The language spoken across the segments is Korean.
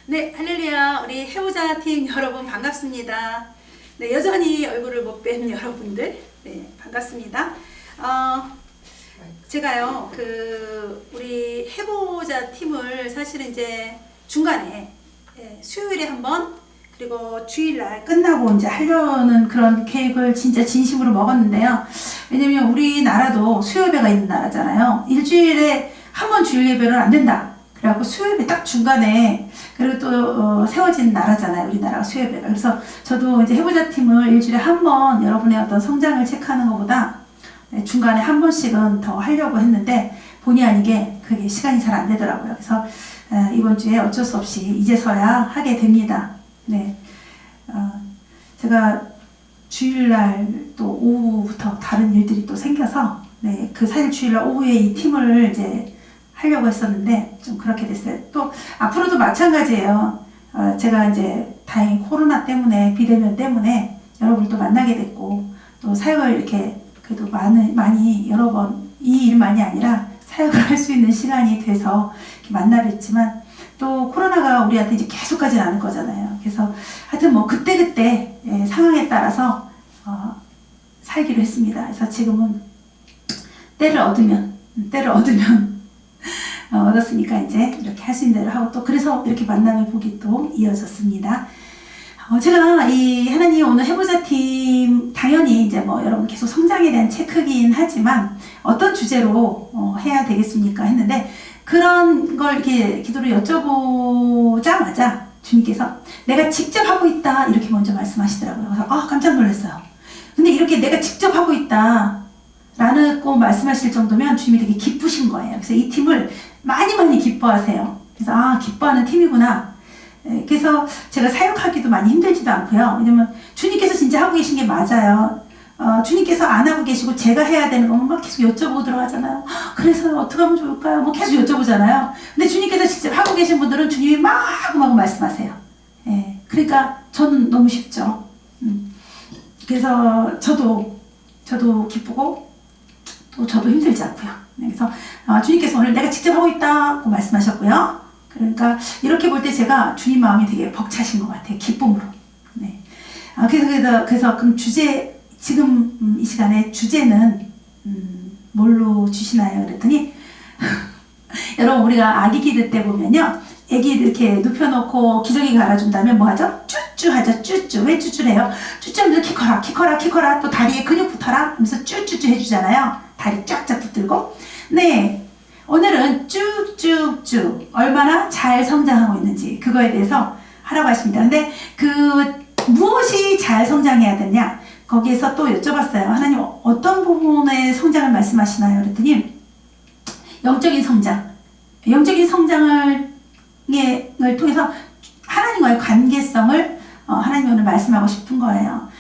네, 할렐루야. 우리 해보자 팀 여러분 반갑습니다. 네, 여전히 얼굴을 못 뵌 여러분들, 네, 반갑습니다. 제가요, 우리 해보자 팀을 사실은 이제 중간에, 수요일에 한 번, 그리고 주일날 끝나고 이제 하려는 그런 계획을 진짜 진심으로 먹었는데요. 왜냐면 우리나라도 수요예배가 있는 나라잖아요. 일주일에 한 번 주일 예배는 안 된다. 그래갖고 수요예배 딱 중간에, 그리고 또 세워진 나라잖아요, 우리나라가 수요예배가. 그래서 저도 이제 해보자 팀을 일주일에 한 번 여러분의 어떤 성장을 체크하는 것보다 중간에 한 번씩은 더 하려고 했는데 본의 아니게 그게 시간이 잘 안 되더라고요. 그래서 이번 주에 어쩔 수 없이 이제서야 하게 됩니다. 네, 제가 주일날 또 오후부터 다른 일들이 또 생겨서 네, 사실 주일날 오후에 이 팀을 이제 하려고 했었는데 좀 그렇게 됐어요. 또 앞으로도 마찬가지예요. 제가 이제 다행히 코로나 때문에 비대면 때문에 여러분도 만나게 됐고 또 사역을 이렇게 그래도 많이 여러 번 이 일만이 아니라 사역을 할 수 있는 시간이 돼서 이렇게 만나 뵀지만 또 코로나가 우리한테 이제 계속 가진 않을 거잖아요. 그래서 하여튼 뭐 그때그때 상황에 따라서 살기로 했습니다. 그래서 지금은 때를 얻으면 얻었으니까 이제 이렇게 할 수 있는 대로 하고 또 그래서 이렇게 만남의 복이 또 이어졌습니다. 제가 이 하나님 오늘 해보자 팀 당연히 이제 뭐 여러분 계속 성장에 대한 체크긴 하지만 어떤 주제로 해야 되겠습니까 했는데 그런 걸 이렇게 기도로 여쭤보자마자 주님께서 내가 직접 하고 있다 이렇게 먼저 말씀하시더라고요. 그래서 깜짝 놀랐어요. 근데 이렇게 내가 직접 하고 있다 라고 말씀하실 정도면 주님이 되게 기쁘신 거예요. 그래서 이 팀을 많이 기뻐하세요. 그래서 기뻐하는 팀이구나. 그래서 제가 사역하기도 많이 힘들지도 않고요. 왜냐면 주님께서 진짜 하고 계신 게 맞아요. 주님께서 안 하고 계시고 제가 해야 되는 거면 막 계속 여쭤보고 들어가잖아요. 그래서 어떻게 하면 좋을까요? 뭐 계속 여쭤보잖아요. 근데 주님께서 직접 하고 계신 분들은 주님이 마구 말씀하세요. 그러니까 저는 너무 쉽죠. 그래서 저도 기쁘고 또 저도 힘들지 않고요. 그래서 주님께서 오늘 내가 직접 하고 있다고 말씀하셨고요. 그러니까 이렇게 볼 때 제가 주님 마음이 되게 벅차신 것 같아요. 기쁨으로. 네. 그래서 그럼 지금 이 시간에 주제는 뭘로 주시나요? 그랬더니 여러분 우리가 아기 기들 때 보면요. 애기 이렇게 눕혀놓고 기저귀 갈아준다면 뭐 하죠? 쭈쭈 하죠. 쭈쭈. 왜 쭈쭈를 해요? 쭈쭈하면서 키커라 또 다리에 근육 붙어라 하면서 쭈쭈쭈 해주잖아요. 다리 쫙쫙 붙들고. 네. 오늘은 쭉쭉쭉 얼마나 잘 성장하고 있는지 그거에 대해서 하라고 하십니다. 근데 무엇이 잘 성장해야 되냐? 거기에서 또 여쭤봤어요. 하나님 어떤 부분의 성장을 말씀하시나요? 그랬더니 영적인 성장을 통해서 하나님과의 관계성을 하나님이 오늘 말씀하고 싶은 거예요.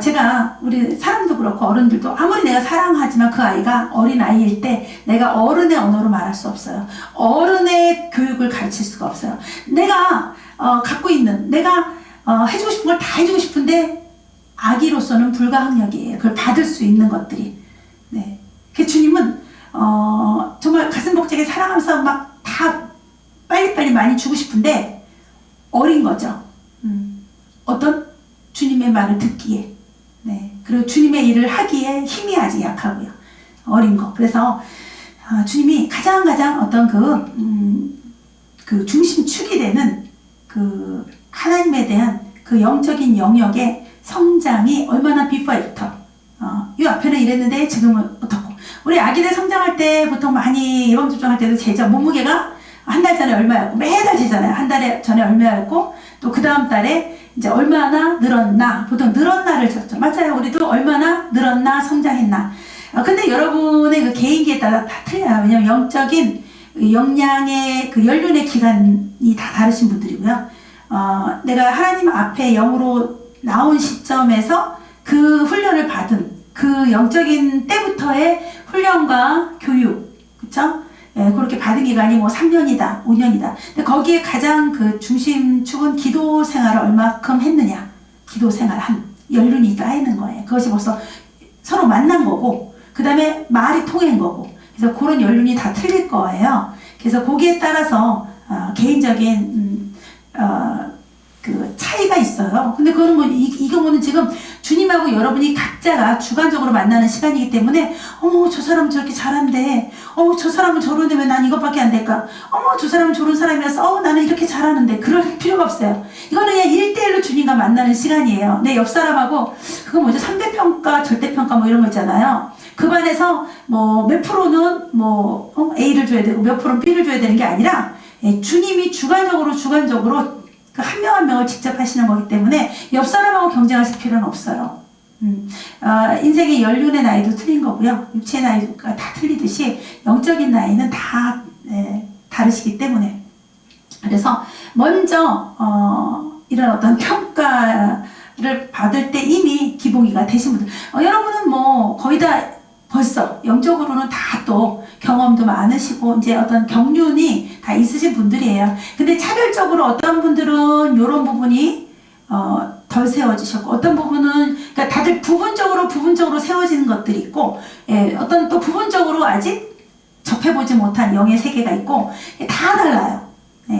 제가 우리 사람도 그렇고 어른들도 아무리 내가 사랑하지만 그 아이가 어린 아이일 때 내가 어른의 언어로 말할 수 없어요. 어른의 교육을 가르칠 수가 없어요. 내가 갖고 있는 내가 해주고 싶은 걸 다 해주고 싶은데 아기로서는 불가항력이에요. 그걸 받을 수 있는 것들이. 네. 그 주님은 정말 가슴 벅차게 사랑하면서 막 다 빨리빨리 많이 주고 싶은데 어린 거죠. 어떤 주님의 말을 듣기에, 네. 그리고 주님의 일을 하기에 힘이 아직 약하고요. 어린 거. 그래서 주님이 가장 어떤 그 중심축이 되는 하나님에 대한 그 영적인 영역의 성장이 얼마나 before after. 이 앞에는 이랬는데 지금은 어떻고. 우리 아기들 성장할 때 보통 많이 예방접종할 때도 재죠. 몸무게가 한 달 전에 얼마였고 매달 재잖아요. 한 달 전에 얼마였고 또 그 다음 달에 이제 얼마나 늘었나. 보통 늘었나를 적죠. 맞아요. 우리도 얼마나 늘었나 성장했나. 근데 여러분의 그 개인기에 따라 다 틀려요. 왜냐면 영적인 역량의 연륜의 기간이 다 다르신 분들이고요. 내가 하나님 앞에 영으로 나온 시점에서 그 훈련을 받은 그 영적인 때부터의 훈련과 교육, 그쵸? 그렇게 받은 기간이 뭐 3년이다, 5년이다. 근데 거기에 가장 그 중심축은 기도 생활을 얼마큼 했느냐. 기도 생활 연륜이 쌓이는 거예요. 그것이 벌써 서로 만난 거고, 그 다음에 말이 통한 거고. 그래서 그런 연륜이 다 틀릴 거예요. 그래서 거기에 따라서 개인적인 그 차이가 있어요. 근데 그거는 뭐 이 경우는 지금 주님하고 여러분이 각자가 주관적으로 만나는 시간이기 때문에 어머 저 사람은 저렇게 잘한대, 저 사람은 저런데 왜 난 이것밖에 안 될까, 저 사람은 저런 사람이라서 나는 이렇게 잘하는데, 그럴 필요가 없어요. 이거는 그냥 1대1로 주님과 만나는 시간이에요. 내 옆 사람하고, 그거 뭐죠? 상대평가 절대평가 뭐 이런 거 있잖아요. 그 반에서 뭐 몇 프로는 뭐 A를 줘야 되고 몇 프로는 B를 줘야 되는 게 아니라, 주님이 주관적으로 그 한 명 한 명을 직접 하시는 거기 때문에 옆 사람하고 경쟁하실 필요는 없어요. 인생의 연륜의 나이도 틀린 거고요. 육체의 나이가 다 틀리듯이 영적인 나이는 다 다르시기 때문에, 그래서 먼저 이런 어떤 평가를 받을 때 이미 기복이가 되신 분들, 여러분은 뭐 거의 다 벌써 영적으로는 다 또 경험도 많으시고 이제 어떤 경륜이 다 있으신 분들이에요. 근데 차별적으로 어떤 분들은 이런 부분이 덜 세워지셨고, 어떤 부분은, 그러니까 다들 부분적으로 세워지는 것들이 있고, 어떤 또 부분적으로 아직 접해보지 못한 영의 세계가 있고, 다 달라요.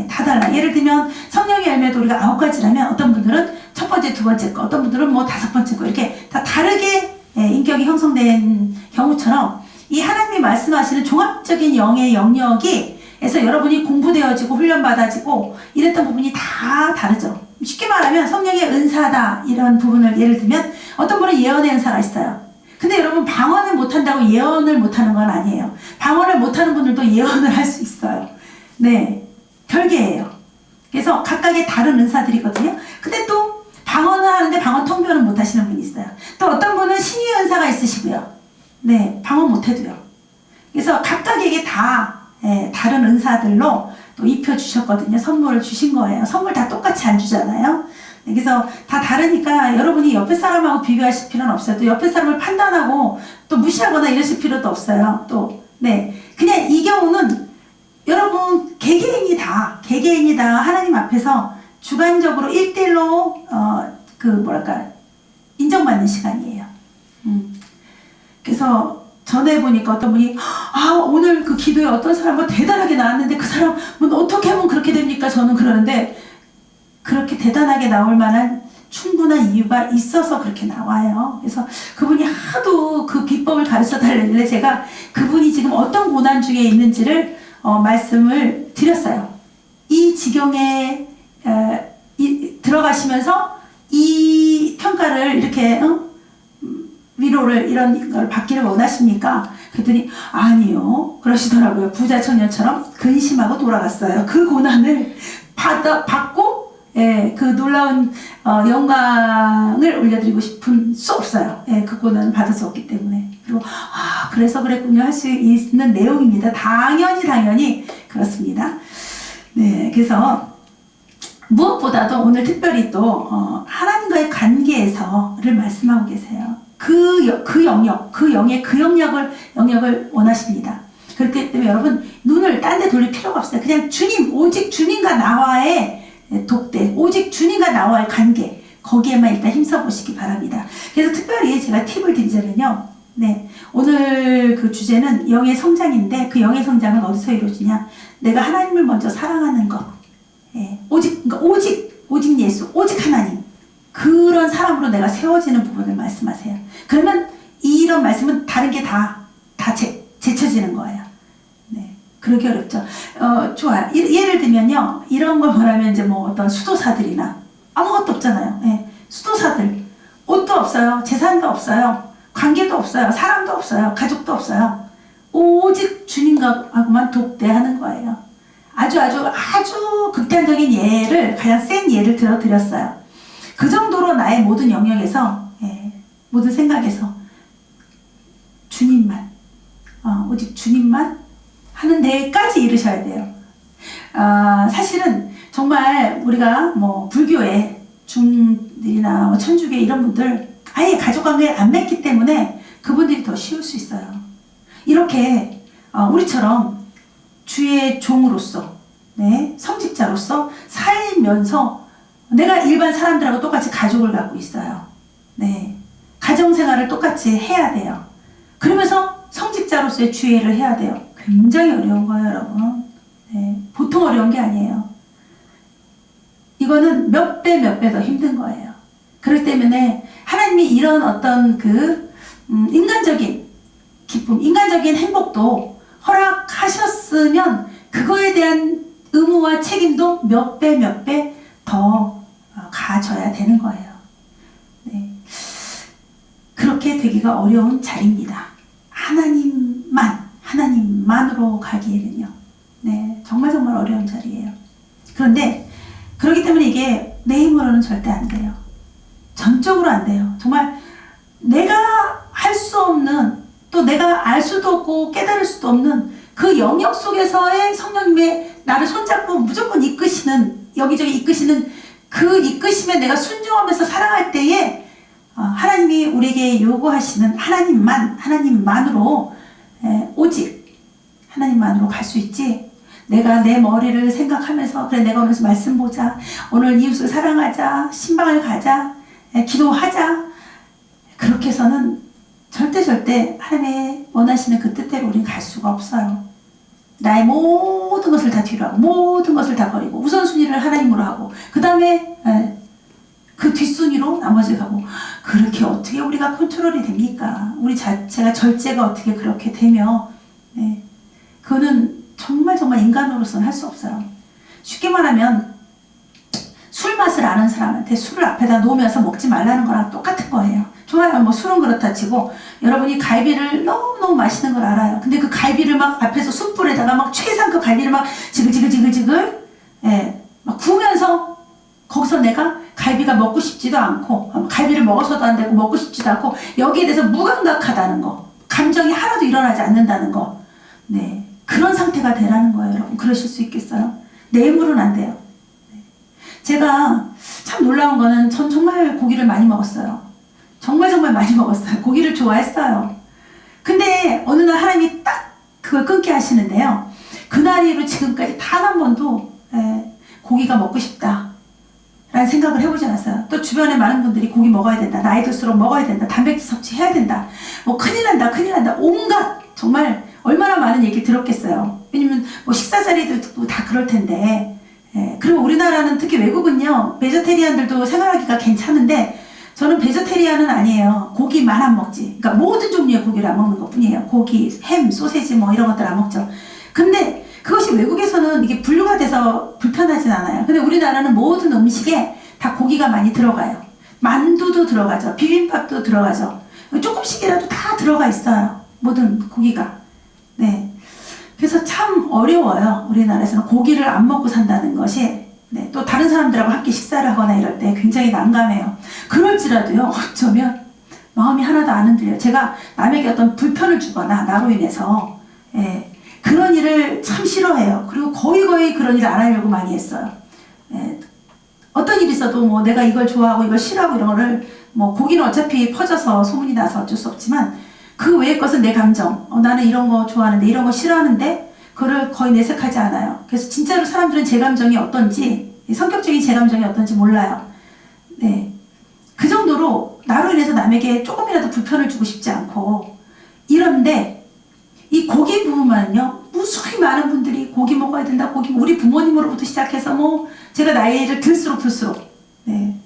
다 달라. 예를 들면 성령의 열매도 우리가 9가지라면 어떤 분들은 첫 번째, 두 번째 거, 어떤 분들은 뭐 5번째 거, 이렇게 다 다르게 인격이 형성된 경우처럼, 이 하나님이 말씀하시는 종합적인 영의 영역이 에서 여러분이 공부되어지고 훈련받아지고 이랬던 부분이 다 다르죠. 쉽게 말하면 성령의 은사다, 이런 부분을 예를 들면 어떤 분은 예언의 은사가 있어요. 근데 여러분, 방언을 못한다고 예언을 못하는 건 아니에요. 방언을 못하는 분들도 예언을 할 수 있어요. 네, 별개예요. 그래서 각각의 다른 은사들이거든요. 근데 또 방언을 하는데 방언 통변은 못하시는 분이 있어요. 또 어떤 분은 신유의 은사가 있으시고요. 네, 방언 못해도요. 그래서 각각에게 다 다른 은사들로 또 입혀주셨거든요. 선물을 주신 거예요. 선물 다 똑같이 안 주잖아요. 그래서 다 다르니까 여러분이 옆에 사람하고 비교하실 필요는 없어요. 또 옆에 사람을 판단하고 또 무시하거나 이러실 필요도 없어요. 또, 그냥 이 경우는 여러분 개개인이 다 하나님 앞에서 주관적으로 1대1로, 인정받는 시간이에요. 그래서 전에 보니까 어떤 분이 오늘 그 기도에 어떤 사람은 대단하게 나왔는데 그 사람은 어떻게 하면 그렇게 됩니까? 저는 그러는데, 그렇게 대단하게 나올 만한 충분한 이유가 있어서 그렇게 나와요. 그래서 그분이 하도 그 비법을 가르쳐 달랬는데 제가 그분이 지금 어떤 고난 중에 있는지를 말씀을 드렸어요. 이 지경에 들어가시면서 이 평가를 이렇게 위로를 이런 걸 받기를 원하십니까? 그랬더니 아니요 그러시더라고요. 부자 청년처럼 근심하고 돌아갔어요. 그 고난을 받고 그 놀라운 영광을 올려드리고 싶은 수 없어요. 그 고난을 받을 수 없기 때문에. 그리고 그래서 그랬군요 할 수 있는 내용입니다. 당연히 그렇습니다. 네, 그래서 무엇보다도 오늘 특별히 또 하나님과의 관계에서를 말씀하고 계세요. 그 영역을 원하십니다. 그렇기 때문에 여러분, 눈을 딴 데 돌릴 필요가 없어요. 그냥 오직 주님과 나와의 독대, 오직 주님과 나와의 관계, 거기에만 일단 힘써 보시기 바랍니다. 그래서 특별히 제가 팁을 드리자면요. 오늘 그 주제는 영의 성장인데, 그 영의 성장은 어디서 이루어지냐? 내가 하나님을 먼저 사랑하는 것. 오직 예수, 오직 하나님. 그런 사람으로 내가 세워지는 부분을 말씀하세요. 그러면 이런 말씀은 다른 게 다 제쳐지는 거예요. 그러기 어렵죠. 좋아요. 예를 들면요. 이런 걸 말하면 이제 뭐 어떤 수도사들이나 아무것도 없잖아요. 수도사들. 옷도 없어요. 재산도 없어요. 관계도 없어요. 사람도 없어요. 가족도 없어요. 오직 주님하고만 독대하는 거예요. 아주 극단적인 예를, 가장 센 예를 들어드렸어요. 그 정도로 나의 모든 영역에서, 모든 생각에서 주님만, 오직 주님만 하는 데까지 이르셔야 돼요. 사실은 정말 우리가 뭐 불교의 중들이나 뭐 천주교 이런 분들 아예 가족관계를 안 맺기 때문에 그분들이 더 쉬울 수 있어요. 이렇게 우리처럼 주의 종으로서, 성직자로서 살면서 내가 일반 사람들하고 똑같이 가족을 갖고 있어요. 가정생활을 똑같이 해야 돼요. 그러면서 성직자로서의 주의를 해야 돼요. 굉장히 어려운 거예요, 여러분. 보통 어려운 게 아니에요. 이거는 몇 배 몇 배 더 힘든 거예요. 그렇기 때문에 하나님이 이런 어떤 인간적인 기쁨, 인간적인 행복도 허락하셨으면 그거에 대한 의무와 책임도 몇 배 몇 배 더 가져야 되는 거예요. 네. 그렇게 되기가 어려운 자리입니다. 하나님만으로 가기에는요. 네, 정말 어려운 자리예요. 그런데 그렇기 때문에 이게 내 힘으로는 절대 안 돼요. 전적으로 안 돼요. 정말 내가 할 수 없는, 또 내가 알 수도 없고 깨달을 수도 없는 그 영역 속에서의 성령님의 나를 손잡고 무조건 이끄시는, 여기저기 이끄시는 그 이끄심에 내가 순종하면서 살아갈 때에 하나님이 우리에게 요구하시는 하나님만으로, 오직 하나님만으로 갈 수 있지. 내가 내 머리를 생각하면서 그래 내가 오늘 말씀 보자, 오늘 이웃을 사랑하자, 신방을 가자, 기도하자, 그렇게 해서는 절대 하나님의 원하시는 그 뜻대로 우리는 갈 수가 없어요. 나의 모든 것을 다 뒤로 하고 모든 것을 다 버리고 우선순위를 하나님으로 하고 그 다음에 그 뒷순위로 나머지 가고, 그렇게 어떻게 우리가 컨트롤이 됩니까? 우리 자체가 절제가 어떻게 그렇게 되며, 그거는 정말 인간으로서는 할 수 없어요. 쉽게 말하면 술 맛을 아는 사람한테 술을 앞에다 놓으면서 먹지 말라는 거랑 똑같은 거예요. 좋아요. 뭐 술은 그렇다 치고 여러분이 갈비를 너무너무 맛있는 걸 알아요. 근데 그 갈비를 막 앞에서 숯불에다가 막 최상급 갈비를 막 지글지글 막 구우면서 거기서 내가 갈비가 먹고 싶지도 않고 갈비를 먹어서도 안 되고 먹고 싶지도 않고 여기에 대해서 무감각하다는 거, 감정이 하나도 일어나지 않는다는 거, 네, 그런 상태가 되라는 거예요. 여러분 그러실 수 있겠어요? 내 힘으로는 안 돼요. 제가 참 놀라운 거는 전 정말 고기를 많이 먹었어요. 정말 많이 먹었어요. 고기를 좋아했어요. 근데 어느 날 하나님이 딱 그걸 끊게 하시는데요. 그날 이후로 지금까지 단 한 번도 고기가 먹고 싶다 라는 생각을 해보지 않았어요. 또 주변에 많은 분들이 고기 먹어야 된다, 나이 들수록 먹어야 된다, 단백질 섭취해야 된다, 뭐 큰일 난다, 온갖 정말 얼마나 많은 얘기 들었겠어요. 왜냐면 뭐 식사 자리도 듣고 다 그럴 텐데. 그리고 우리나라는 특히 외국은요, 베저테리안들도 생활하기가 괜찮은데 저는 베저테리안은 아니에요. 고기만 안 먹지. 그러니까 모든 종류의 고기를 안 먹는 것 뿐이에요. 고기, 햄, 소세지 뭐 이런 것들 안 먹죠. 근데 그것이 외국에서는 이게 분류가 돼서 불편하진 않아요. 근데 우리나라는 모든 음식에 다 고기가 많이 들어가요. 만두도 들어가죠. 비빔밥도 들어가죠. 조금씩이라도 다 들어가 있어요. 모든 고기가. 네. 그래서 참 어려워요. 우리나라에서는 고기를 안 먹고 산다는 것이. 네. 또 다른 사람들하고 함께 식사를 하거나 이럴 때 굉장히 난감해요. 그럴지라도요, 어쩌면 마음이 하나도 안 흔들려요. 제가 남에게 어떤 불편을 주거나 나로 인해서 그런 일을 참 싫어해요. 그리고 거의 그런 일을 안 하려고 많이 했어요. 어떤 일이 있어도 뭐 내가 이걸 좋아하고 이걸 싫어하고 이런 거를, 뭐 고기는 어차피 퍼져서 소문이 나서 어쩔 수 없지만 그 외의 것은 내 감정, 나는 이런 거 좋아하는데 이런 거 싫어하는데 그거를 거의 내색하지 않아요. 그래서 진짜로 사람들은 제 감정이 어떤지, 성격적인 제 감정이 어떤지 몰라요. 네, 그 정도로 나로 인해서 남에게 조금이라도 불편을 주고 싶지 않고 이런데, 이 고기 부분만요, 무수히 많은 분들이 고기 먹어야 된다, 고기, 우리 부모님으로부터 시작해서 뭐 제가 나이를 들수록 네,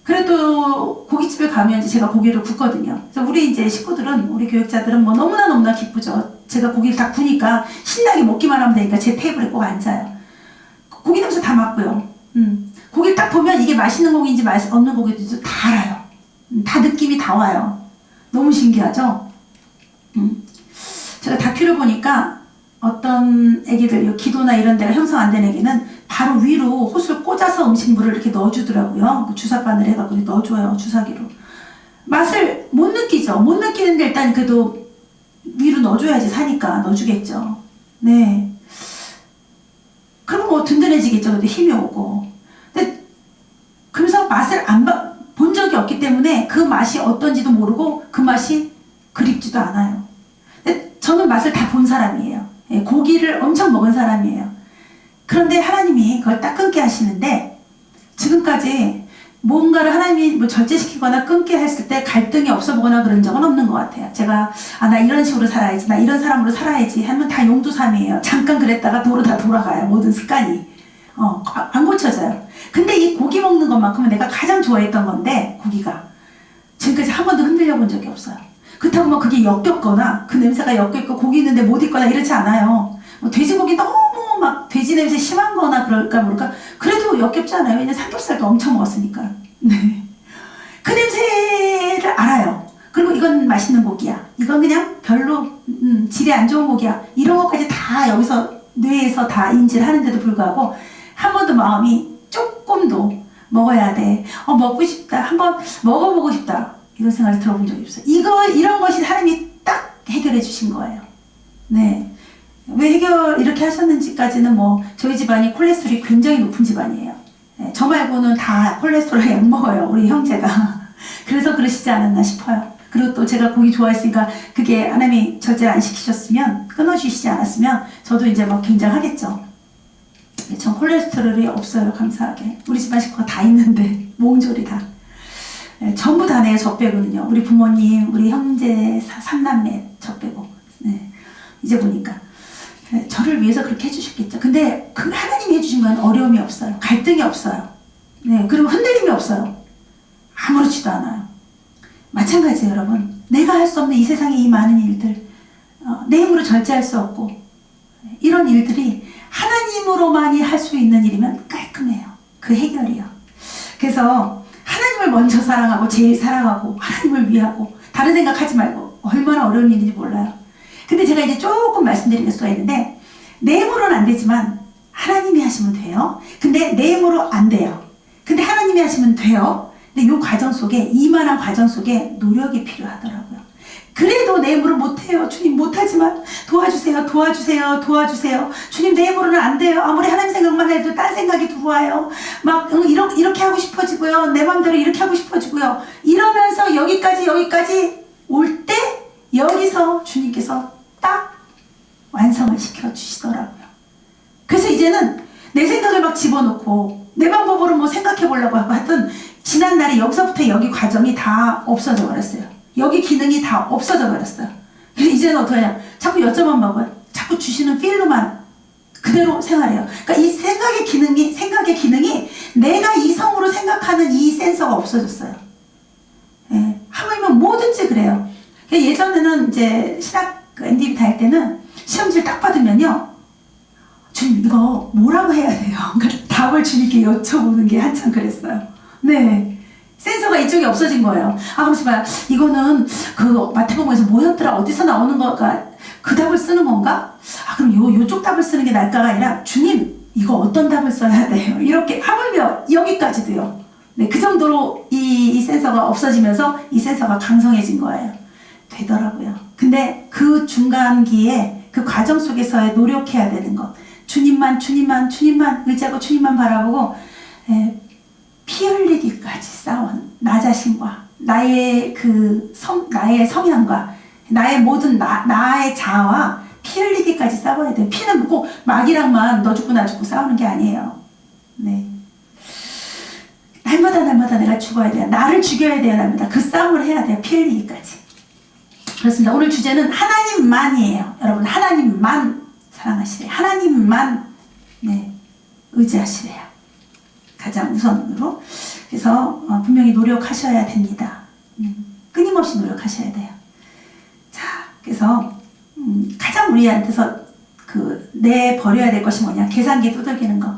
그래도 고깃집에 가면 이제 제가 고기를 굽거든요. 그래서 우리 이제 식구들은, 우리 교육자들은 뭐 너무나 기쁘죠. 제가 고기를 다 구니까 신나게 먹기만 하면 되니까 제 테이블에 꼭 앉아요. 고기 냄새 다 맡고요. 고기를 딱 보면 이게 맛있는 고기인지 맛 없는 고기인지 다 알아요. 다 느낌이 다 와요. 너무 신기하죠? 제가 다큐를 보니까 어떤 애기들, 기도나 이런 데가 형성 안 된 애기는 바로 위로 호수를 꽂아서 음식물을 이렇게 넣어주더라고요. 그 주사바늘 해갖고 넣어줘요, 주사기로. 맛을 못 느끼죠. 못 느끼는데 일단 그래도 위로 넣어줘야지 사니까 넣어주겠죠. 네. 그럼 뭐 든든해지겠죠. 근데 힘이 오고. 근데 그래서 맛을 본 적이 없기 때문에 그 맛이 어떤지도 모르고 그 맛이 그립지도 않아요. 근데 저는 맛을 다 본 사람이에요. 고기를 엄청 먹은 사람이에요. 그런데 하나님이 그걸 딱 끊게 하시는데, 지금까지 뭔가를 하나님이 뭐 절제시키거나 끊게 했을 때 갈등이 없어 보거나 그런 적은 없는 것 같아요. 제가 나 이런 식으로 살아야지, 나 이런 사람으로 살아야지 하면 다 용두삼이에요. 잠깐 그랬다가 다 돌아가요. 모든 습관이. 안 고쳐져요. 근데 이 고기 먹는 것만큼은 내가 가장 좋아했던 건데, 고기가. 지금까지 한 번도 흔들려 본 적이 없어요. 그렇다고 뭐 그게 역겹거나, 그 냄새가 역겹고 고기 있는데 못 있거나 이렇지 않아요. 뭐 돼지고기 너무 막 돼지 냄새 심한 거나 그럴까 모를까. 그래도 역겹지 않아요. 왜냐면 삼겹살도 엄청 먹었으니까. 네. 그 냄새를 알아요. 그리고 이건 맛있는 고기야. 이건 그냥 별로, 질이 안 좋은 고기야. 이런 것까지 다 여기서, 뇌에서 다 인지를 하는데도 불구하고, 한 번도 마음이 조금도 먹어야 돼. 먹고 싶다. 한번 먹어보고 싶다. 이런 생각이 들어본 적이 없어요. 이런 것이 하나님이 딱 해결해 주신 거예요. 네. 왜 이렇게 하셨는지까지는 뭐, 저희 집안이 콜레스테롤이 굉장히 높은 집안이에요. 네, 저 말고는 다 콜레스테롤 약 먹어요. 우리 형제가. 그래서 그러시지 않았나 싶어요. 그리고 또 제가 고기 좋아했으니까 그게 하나님이 절제를 안 시키셨으면, 끊어주시지 않았으면 저도 이제 막 굉장하겠죠. 전 콜레스테롤이 없어요. 감사하게. 우리 집안 식구가 다 있는데 몽졸이 다. 네, 전부 다 내요. 저 빼고는요. 우리 부모님, 우리 형제, 삼남매 저 빼고. 네, 이제 보니까. 네, 저를 위해서 그렇게 해주셨겠죠. 근데 그 하나님이 해주신 건 어려움이 없어요. 갈등이 없어요. 네, 그리고 흔들림이 없어요. 아무렇지도 않아요. 마찬가지예요, 여러분. 내가 할 수 없는 이 세상의 이 많은 일들, 내 힘으로 절제할 수 없고, 이런 일들이 하나님으로만이 할 수 있는 일이면 깔끔해요. 그 해결이요. 그래서 하나님을 먼저 사랑하고 제일 사랑하고 하나님을 위하고 다른 생각하지 말고 얼마나 어려운 일인지 몰라요. 근데 제가 이제 조금 말씀드릴 수가 있는데, 내 힘으로는 안 되지만 하나님이 하시면 돼요. 근데 내 힘으로 안 돼요. 근데 하나님이 하시면 돼요. 근데 이 과정 속에, 이만한 과정 속에 노력이 필요하더라고요. 그래도 내 힘으로 못해요. 주님 못하지만 도와주세요. 도와주세요. 도와주세요. 주님 내 힘으로는 안 돼요. 아무리 하나님 생각만 해도 딴 생각이 들어와요. 막 이렇게 하고 싶어지고요. 내 마음대로 이렇게 하고 싶어지고요. 이러면서 여기까지 올 때 여기서 주님께서 딱 완성을 시켜주시더라고요. 그래서 이제는 내 생각을 막 집어넣고 내 방법으로 뭐 생각해 보려고 하고 하여튼 지난날에 여기서부터 여기 과정이 다 없어져 버렸어요. 여기 기능이 다 없어져 버렸어요. 그래서 이제는 어떻게 하냐. 자꾸 여쭤만 먹어요. 자꾸 주시는 필로만 그대로 생활해요. 그러니까 이 생각의 기능이 내가 이성으로 생각하는 이 센서가 없어졌어요. 예, 하물며 뭐든지 그래요. 그러니까 예전에는 이제 신학 NDB 다닐 때는 시험지를 딱 받으면요. 주님 이거 뭐라고 해야 돼요? 그러니까 답을 주님께 여쭤보는 게 한참 그랬어요. 네. 센서가 이쪽이 없어진 거예요. 그러면서 봐. 이거는 그 마태복음에서 뭐였더라? 어디서 나오는 거가 그 답을 쓰는 건가? 그럼 요쪽 답을 쓰는 게 나을까가 아니라 주님 이거 어떤 답을 써야 돼요? 이렇게 하물며 여기까지도요. 네, 그 정도로 이 센서가 없어지면서 이 센서가 강성해진 거예요. 되더라고요. 근데 그 중간기에 그 과정 속에서의 노력해야 되는 것. 주님만 의지하고 주님만 바라보고 피 흘리기까지 싸운 나 자신과 나의 나의 성향과 나의 모든 나의 자아와 피 흘리기까지 싸워야 돼요. 피는 꼭 마귀랑만 너 죽고 나 죽고 싸우는 게 아니에요. 네. 날마다 내가 죽어야 돼요. 나를 죽여야 돼요. 날마다 그 싸움을 해야 돼요. 피 흘리기까지. 그렇습니다. 오늘 주제는 하나님만이에요. 여러분 하나님만 사랑하시래요. 하나님만 의지하시래요. 가장 우선으로. 그래서 분명히 노력하셔야 됩니다. 끊임없이 노력하셔야 돼요. 자, 그래서 가장 우리한테서 내버려야 될 것이 뭐냐? 계산기 두들기는 거.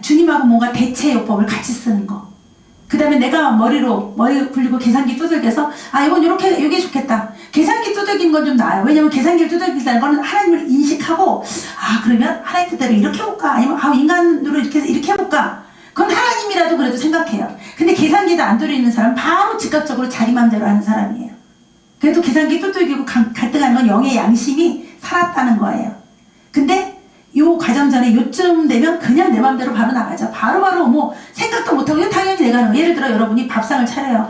주님하고 뭔가 대체 요법을 같이 쓰는 거. 그 다음에 내가 머리 굴리고 계산기 두들겨서 이건 이게 좋겠다. 계산기 두들기는 건 좀 나아요. 왜냐면 계산기를 두들긴다는 거는 하나님을 인식하고 그러면 하나님 뜻대로 이렇게 해볼까? 아니면 인간으로 이렇게 해볼까? 그건 하나님이라도 그래도 생각해요. 근데 계산기도 안 두드리는 사람은 바로 즉각적으로 자기 맘대로 하는 사람이에요. 그래도 계산기 두들기고 갈등하는 건 영의 양심이 살았다는 거예요. 근데 요 과정 전에 요쯤 되면 그냥 내 맘대로 바로 나가죠. 바로 뭐 생각도 못하고 이거 당연히 내가 하는 거. 예를 들어 여러분이 밥상을 차려요.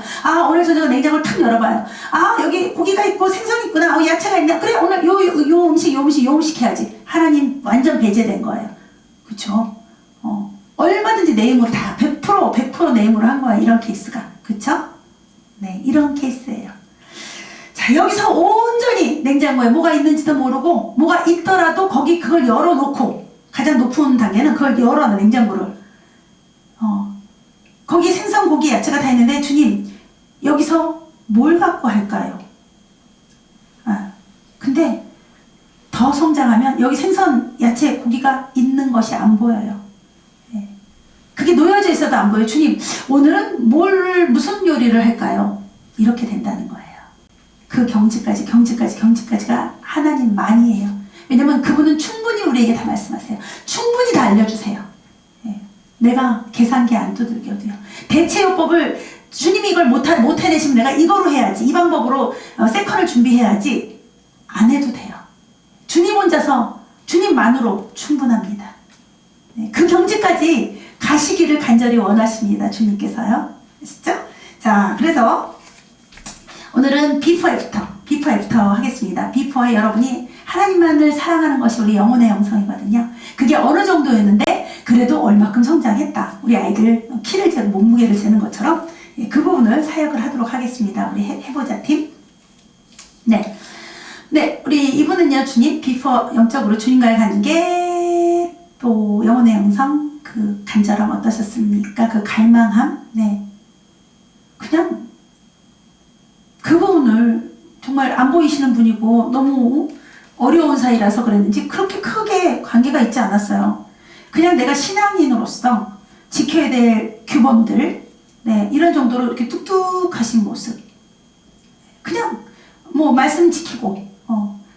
오늘 저녁 냉장고를 탁 열어봐요. 여기 고기가 있고 생선이 있구나. 야채가 있네. 그래 오늘 요 음식 해야지. 하나님 완전 배제된 거예요. 그쵸? 얼마든지 내 힘으로 다 100% 내 힘으로 한 거야. 이런 케이스가. 그쵸? 네, 이런 케이스예요. 자, 여기서 온전히 냉장고에 뭐가 있는지도 모르고 뭐가 있더라도 거기 그걸 열어놓고 가장 높은 단계는 그걸 열어놔, 냉장고를. 거기 생선, 고기, 야채가 다 있는데 주님 여기서 뭘 갖고 할까요? 근데 더 성장하면 여기 생선, 야채, 고기가 있는 것이 안 보여요. 그게 놓여져 있어도 안 보여요. 주님 오늘은 무슨 요리를 할까요? 이렇게 된다는 거예요. 그 경지까지가 하나님만이에요. 왜냐면 그분은 충분히 우리에게 다 말씀하세요. 충분히 다 알려주세요. 내가 계산기 안 두들겨도요. 대체요법을 주님이 이걸 못 해내시면 내가 이거로 해야지, 이 방법으로 세컨을 준비해야지, 안 해도 돼요. 주님 혼자서, 주님만으로 충분합니다. 그 경지까지 가시기를 간절히 원하십니다. 주님께서요. 아시죠? 자, 그래서 오늘은 비포 애프터 하겠습니다. 비포에 여러분이 하나님만을 사랑하는 것이 우리 영혼의 영성이거든요. 그게 어느 정도였는데 그래도 얼마큼 성장했다. 우리 아이들 키를 재고 몸무게를 재는 것처럼 그 부분을 사역을 하도록 하겠습니다. 우리 해보자 팀. 네, 우리 이분은요, 주님 비포 영적으로 주님과의 관계, 또 영혼의 영성, 그 간절함 어떠셨습니까? 그 갈망함, 그냥 그 부분을 정말 안 보이시는 분이고 너무 어려운 사이라서 그랬는지 그렇게 크게 관계가 있지 않았어요. 그냥 내가 신앙인으로서 지켜야 될 규범들, 이런 정도로 이렇게 뚝뚝하신 모습. 그냥 뭐 말씀 지키고,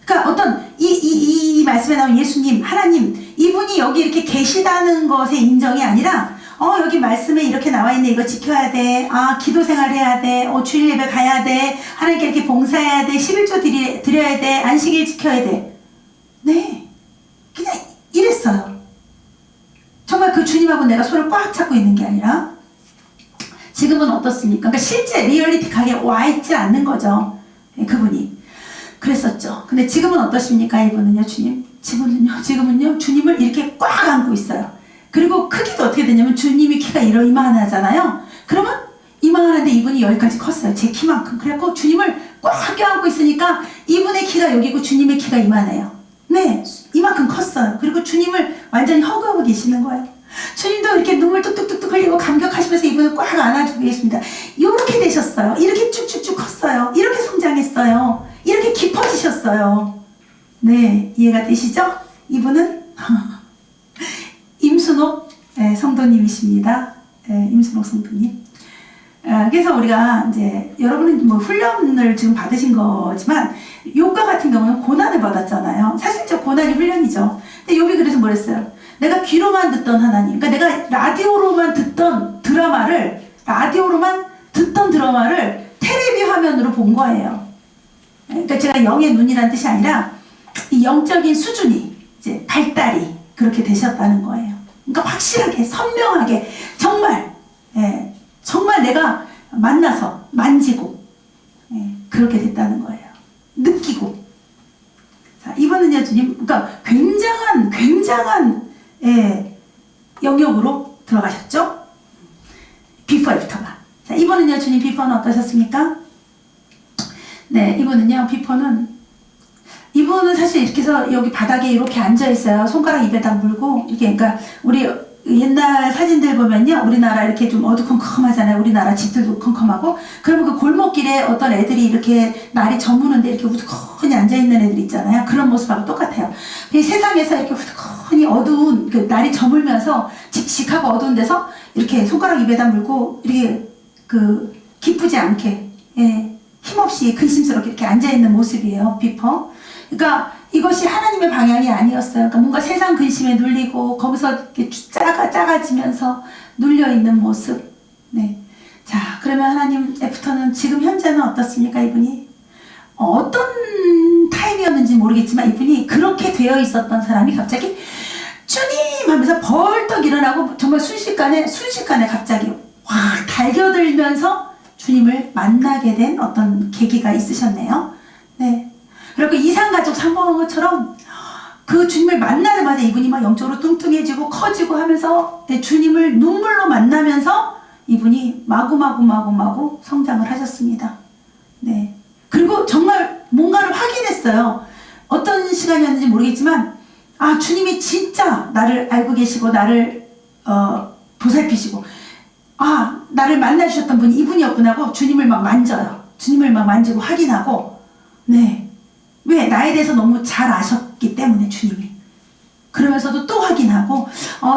그러니까 어떤 이 말씀에 나온 예수님, 하나님, 이분이 여기 이렇게 계시다는 것의 인정이 아니라 여기 말씀에 이렇게 나와 있네, 이거 지켜야 돼, 기도 생활 해야 돼, 주일 예배 가야 돼, 하나님께 이렇게 봉사해야 돼, 11조 드려야 돼, 안식일 지켜야 돼. 그냥 이랬어요. 정말 그 주님하고 내가 손을 꽉 잡고 있는 게 아니라. 지금은 어떻습니까? 그러니까 실제 리얼리티하게 와 있지 않는 거죠. 그분이 그랬었죠. 근데 지금은 어떠십니까? 이분은요, 지금은요 주님을 이렇게 꽉 안고 있어요. 그리고 크기도 어떻게 되냐면 주님이 키가 이만하잖아요. 그러면 이만한데 이분이 여기까지 컸어요. 제 키만큼. 그래갖고 주님을 꽉 껴안고 있으니까 이분의 키가 여기고 주님의 키가 이만해요. 이만큼 컸어요. 그리고 주님을 완전히 허그하고 계시는 거예요. 주님도 이렇게 눈물 뚝뚝뚝뚝 흘리고 감격하시면서 이분을 꽉 안아주고 계십니다. 이렇게 되셨어요. 이렇게 쭉쭉쭉 컸어요. 이렇게 성장했어요. 이렇게 깊어지셨어요. 이해가 되시죠? 이분은 임순옥 성도님이십니다. 임순옥 성도님. 그래서 우리가 이제 여러분은 뭐 훈련을 지금 받으신 거지만 욥과 같은 경우는 고난을 받았잖아요. 사실 저 고난이 훈련이죠. 근데 욥이 그래서 뭐랬어요? 내가 귀로만 듣던 하나님, 그러니까 내가 라디오로만 듣던 드라마를 테레비 화면으로 본 거예요. 그러니까 제가 영의 눈이란 뜻이 아니라 이 영적인 수준이 이제 발달이 그렇게 되셨다는 거예요. 그러니까 확실하게 선명하게 정말 내가 만나서 만지고 그렇게 됐다는 거예요. 느끼고. 자, 이번은요 주님, 그러니까 굉장한 영역으로 들어가셨죠. 비포 애프터가. 자, 이번은요 주님 비포는 어떠셨습니까? 이분은 사실 이렇게 해서 여기 바닥에 이렇게 앉아 있어요. 손가락 입에다 물고 이렇게. 그러니까 우리 옛날 사진들 보면요, 우리나라 이렇게 좀 어두컴컴하잖아요. 우리나라 집들도 컴컴하고. 그러면 그 골목길에 어떤 애들이 이렇게 날이 저무는데 이렇게 우두커니 앉아있는 애들 있잖아요. 그런 모습하고 똑같아요. 세상에서 이렇게 우두커니 어두운, 그 날이 저물면서 칙칙하고 어두운 데서 이렇게 손가락 입에다 물고 이렇게 기쁘지 않게, 힘없이 근심스럽게 이렇게 앉아있는 모습이에요. 비포. 그러니까 이것이 하나님의 방향이 아니었어요. 그러니까 뭔가 세상 근심에 눌리고 거기서 이렇게 작아지면서 눌려있는 모습. 자, 그러면 하나님 애프터는 지금 현재는 어떻습니까? 이분이 어떤 타임이었는지 모르겠지만 이분이 그렇게 되어 있었던 사람이 갑자기 주님 하면서 벌떡 일어나고 정말 순식간에 갑자기 확 달겨들면서 주님을 만나게 된 어떤 계기가 있으셨네요. 그리고 이산가족 상봉한 것처럼 그 주님을 만나자마자 이분이 막 영적으로 뚱뚱해지고 커지고 하면서 주님을 눈물로 만나면서 이분이 마구 성장을 하셨습니다. 그리고 정말 뭔가를 확인했어요. 어떤 시간이었는지 모르겠지만 아, 주님이 진짜 나를 알고 계시고 나를 보살피시고 아, 나를 만나주셨던 분이 이분이었구나 하고 주님을 막 만져요. 주님을 막 만지고 확인하고 네. 왜? 나에 대해서 너무 잘 아셨기 때문에 주님이. 그러면서도 또 확인하고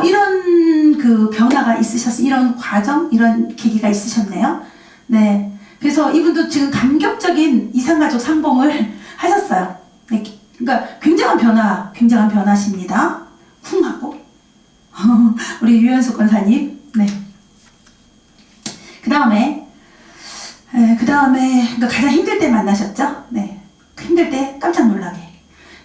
이런 그 변화가 있으셨어요. 이런 과정, 이런 계기가 있으셨네요. 네. 그래서 이분도 지금 감격적인 이산가족 상봉을 하셨어요. 네. 그러니까 굉장한 변화십니다. 쿵하고. 우리 유현숙 권사님. 네. 그 다음에 그러니까 가장 힘들 때 만나셨죠? 네. 힘들 때 깜짝 놀라게.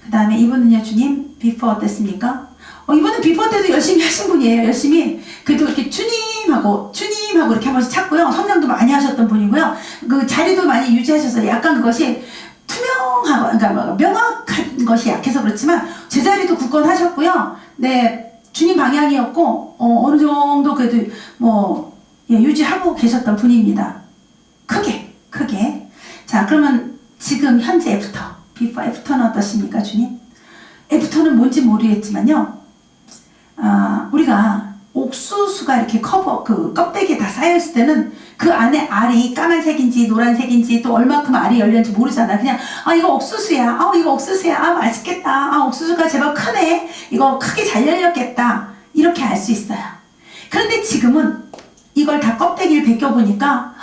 그 다음에 이분은요, 주님, 비포 어땠습니까? 이분은 비포 때도 열심히 하신 분이에요. 열심히. 그래도 이렇게 주님하고 이렇게 한 번씩 찾고요. 성령도 많이 하셨던 분이고요. 그 자리도 많이 유지하셔서 약간 그것이 투명하고, 그러니까 명확한 것이 약해서 그렇지만, 제자리도 굳건하셨고요. 네. 주님 방향이었고, 어느 정도 그래도 유지하고 계셨던 분입니다. 크게. 자, 그러면 지금 현재 애프터. 비포 애프터는 어떠십니까, 주님? 애프터는 뭔지 모르겠지만요. 우리가 옥수수가 이렇게 껍데기에 다 쌓여있을 때는 그 안에 알이 까만색인지 노란색인지 또 얼마큼 알이 열렸는지 모르잖아. 그냥, 이거 옥수수야. 이거 옥수수야. 맛있겠다. 옥수수가 제법 크네. 이거 크게 잘 열렸겠다. 이렇게 알 수 있어요. 그런데 지금은 이걸 다 껍데기를 벗겨보니까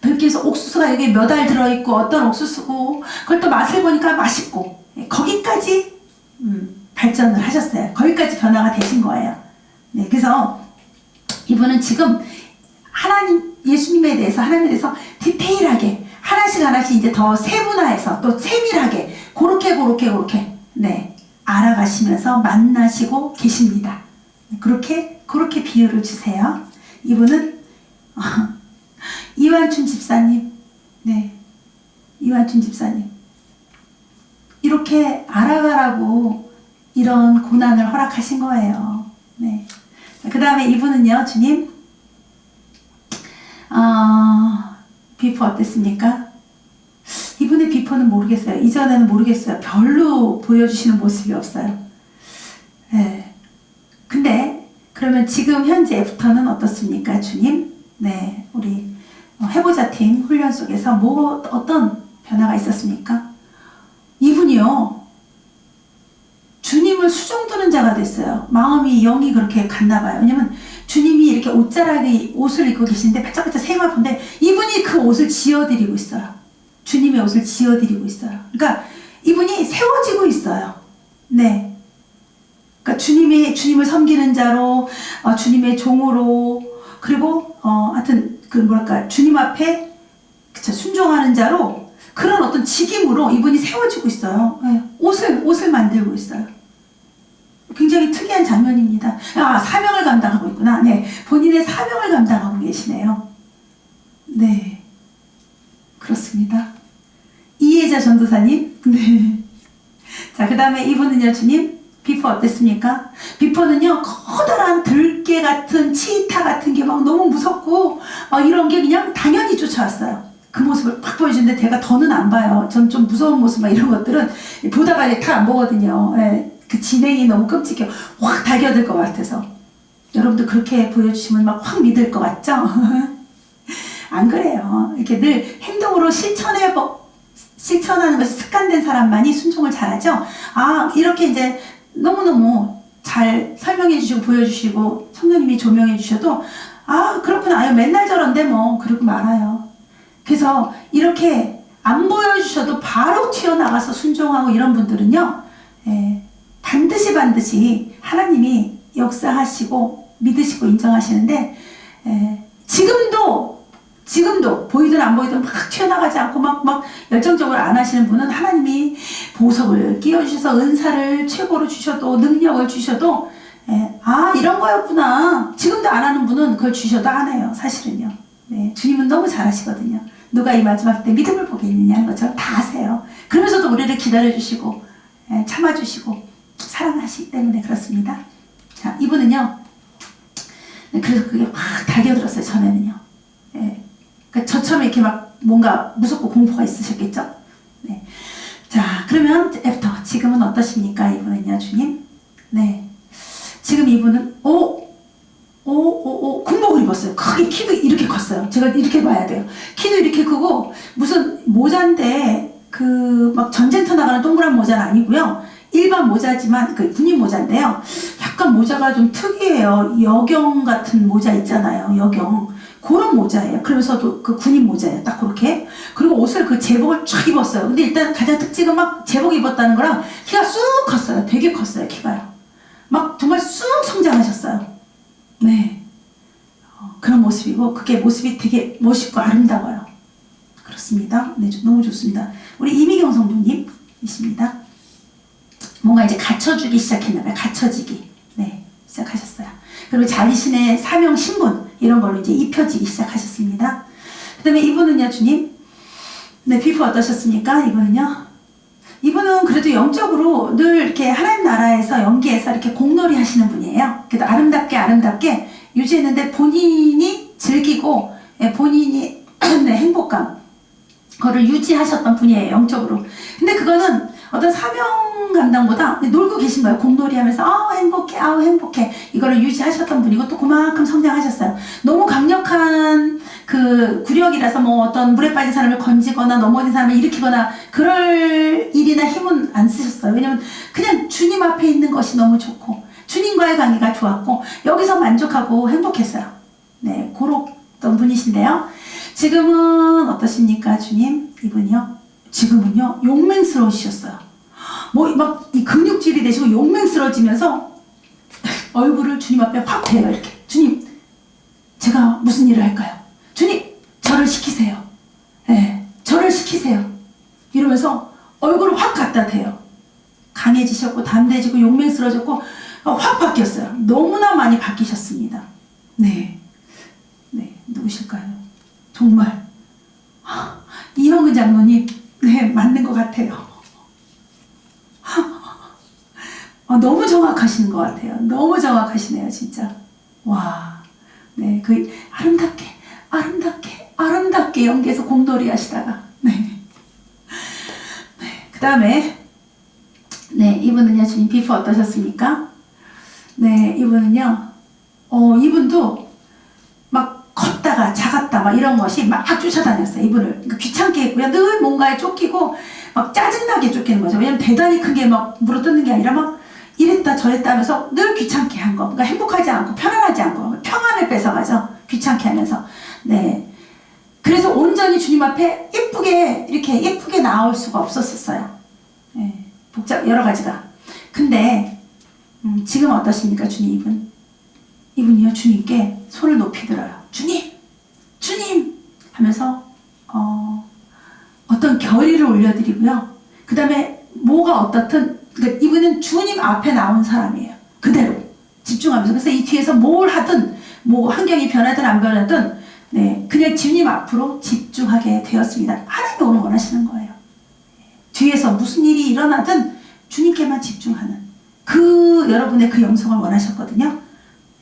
벗겨서 옥수수가 여기 몇 알 들어있고 어떤 옥수수고 그걸 또 맛을 보니까 맛있고 거기까지 발전을 하셨어요. 거기까지 변화가 되신 거예요. 네, 그래서 이분은 지금 예수님에 대해서 하나님에 대해서 디테일하게 하나씩 이제 더 세분화해서 또 세밀하게 그렇게 네, 알아가시면서 만나시고 계십니다. 그렇게 비유를 주세요. 이분은 이완춘 집사님, 네, 이완춘 집사님 이렇게 알아가라고 이런 고난을 허락하신 거예요. 네. 그 다음에 이분은요, 주님, 비포 어땠습니까? 이분의 비포는 모르겠어요. 이전에는 모르겠어요. 별로 보여주시는 모습이 없어요. 네. 근데 그러면 지금 현재 애프터는 어떻습니까, 주님? 네, 우리 해보자 팀 훈련 속에서 어떤 변화가 있었습니까? 이분이요, 주님을 수종드는 자가 됐어요. 마음이 영이 그렇게 갔나 봐요. 왜냐면 주님이 이렇게 옷을 입고 계신데 바짝바짝 생활인데 이분이 그 옷을 지어드리고 있어요. 주님의 옷을 지어드리고 있어요. 그러니까 이분이 세워지고 있어요. 네. 그러니까 주님을 섬기는 자로, 주님의 종으로, 그리고 하여튼 주님 앞에 순종하는 자로 그런 어떤 직임으로 이분이 세워지고 있어요. 네. 옷을 만들고 있어요. 굉장히 특이한 장면입니다. 사명을 감당하고 있구나. 네, 본인의 사명을 감당하고 계시네요. 네, 그렇습니다. 이혜자 전도사님. 네. 자, 그 다음에 이분은요, 주님, 비포 어땠습니까? 비포는요, 커다란 들개 같은 치타 같은 게 막 너무 무섭고 이런 게 그냥 당연히 쫓아왔어요. 그 모습을 팍 보여주는데 제가 더는 안 봐요. 전 좀 무서운 모습 이런 것들은 보다가 다 안 보거든요. 네. 그 진행이 너무 끔찍해요. 확 달겨들 것 같아서. 여러분도 그렇게 보여주시면 막 확 믿을 것 같죠? 안 그래요. 이렇게 늘 행동으로 실천하는 것이 습관된 사람만이 순종을 잘하죠? 이렇게 이제 너무너무 잘 설명해 주시고 보여주시고 성령님이 조명해 주셔도 그렇구나. 맨날 저런데 그러고 말아요. 그래서 이렇게 안 보여주셔도 바로 튀어나가서 순종하고 이런 분들은요, 반드시 하나님이 역사하시고 믿으시고 인정하시는데, 지금도 보이든 안 보이든 막 튀어나가지 않고 막 열정적으로 안 하시는 분은 하나님이 보석을 끼워주셔서 은사를 최고로 주셔도 능력을 주셔도 이런 거였구나. 지금도 안 하는 분은 그걸 주셔도 안 해요. 사실은요. 네, 주님은 너무 잘하시거든요. 누가 이 마지막 때 믿음을 보겠느냐는 것처럼 다 아세요. 그러면서도 우리를 기다려주시고 참아주시고 사랑하시기 때문에 그렇습니다. 자, 이분은요, 그래서 그게 확 달겨들었어요. 전에는요. 그러니까 저처럼 이렇게 막 뭔가 무섭고 공포가 있으셨겠죠. 네. 자, 그러면 애프터 지금은 어떠십니까? 이분은요, 주님. 네. 지금 이분은 군복을 입었어요. 크게 키도 이렇게 컸어요. 제가 이렇게 봐야 돼요. 키도 이렇게 크고 무슨 모자인데 그 막 전쟁터 나가는 동그란 모자는 아니고요. 일반 모자지만 그 군인 모자인데요. 약간 모자가 좀 특이해요. 여경 같은 모자 있잖아요. 여경. 그런 모자예요. 그러면서도 그 군인 모자예요. 딱 그렇게. 그리고 옷을 그 제복을 쫙 입었어요. 근데 일단 가장 특징은 막 제복 입었다는 거랑 키가 쑥 컸어요. 되게 컸어요. 키가요. 막 정말 쑥 성장하셨어요. 네. 그런 모습이고 그게 모습이 되게 멋있고 아름다워요. 그렇습니다. 네, 너무 좋습니다. 우리 이미경 성도님이십니다. 뭔가 이제 갖춰주기 시작했나봐요. 갖춰지기. 네, 시작하셨어요. 그리고 자신의 사명, 신분 이런 걸로 이제 입혀지기 시작하셨습니다. 그 다음에 이분은요, 주님. 네, 비프 어떠셨습니까? 이분은 그래도 영적으로 늘 이렇게 하나님 나라에서 연기해서 이렇게 공놀이 하시는 분이에요. 그래도 아름답게 유지했는데 본인이 즐기고 본인이 네, 행복감 그거를 유지하셨던 분이에요. 영적으로. 근데 그거는 어떤 사명 감당보다 놀고 계신 거예요. 공놀이 하면서 아우 행복해 이거를 유지하셨던 분이고 또 그만큼 성장하셨어요. 너무 강력한 그 구력이라서 뭐 어떤 물에 빠진 사람을 건지거나 넘어진 사람을 일으키거나 그럴 일이나 힘은 안 쓰셨어요. 왜냐면 그냥 주님 앞에 있는 것이 너무 좋고 주님과의 관계가 좋았고 여기서 만족하고 행복했어요. 네, 그런 분이신데요. 지금은 어떠십니까, 주님? 이분이요? 지금은요, 용맹스러우셨어요. 뭐, 막, 이 근육질이 되시고 용맹스러워지면서 얼굴을 주님 앞에 확 대요, 이렇게. 주님, 제가 무슨 일을 할까요? 주님, 저를 시키세요. 네, 저를 시키세요. 이러면서 얼굴을 확 갖다 대요. 강해지셨고, 담대해지고, 용맹스러워졌고, 확 바뀌었어요. 너무나 많이 바뀌셨습니다. 네. 네, 누구실까요? 정말 이형근 장로님, 네, 맞는 것 같아요. 너무 정확하신 것 같아요. 너무 정확하시네요, 진짜. 와, 네, 그 아름답게 연기해서 공놀이 하시다가, 네, 그 다음에, 네, 이분은요, 주님 비프 어떠셨습니까? 네, 이분은요, 이분도 막 컸다가 작았다 막 이런 것이 막 쫓아다녔어요. 이분을. 그러니까 귀찮게 했고요. 늘 뭔가에 쫓기고 막 짜증나게 쫓기는 거죠. 왜냐면 대단히 크게 막 물어뜯는 게 아니라 막 이랬다 저랬다 하면서 늘 귀찮게 한 거. 그러니까 행복하지 않고 편안하지 않고 평안을 뺏어가죠. 귀찮게 하면서. 네. 그래서 온전히 주님 앞에 예쁘게 나올 수가 없었어요. 네. 여러 가지가. 근데 지금 어떠십니까, 주님? 이분이요, 주님께 손을 높이 들어요. 주님 하면서 어떤 결의를 올려드리고요. 그 다음에 뭐가 어떻든 그러니까 이분은 주님 앞에 나온 사람이에요. 그대로 집중하면서. 그래서 이 뒤에서 뭘 하든 뭐 환경이 변하든 안 변하든 네, 그냥 주님 앞으로 집중하게 되었습니다. 하나님이 오늘 원하시는 거예요. 뒤에서 무슨 일이 일어나든 주님께만 집중하는 그 여러분의 그 영성을 원하셨거든요.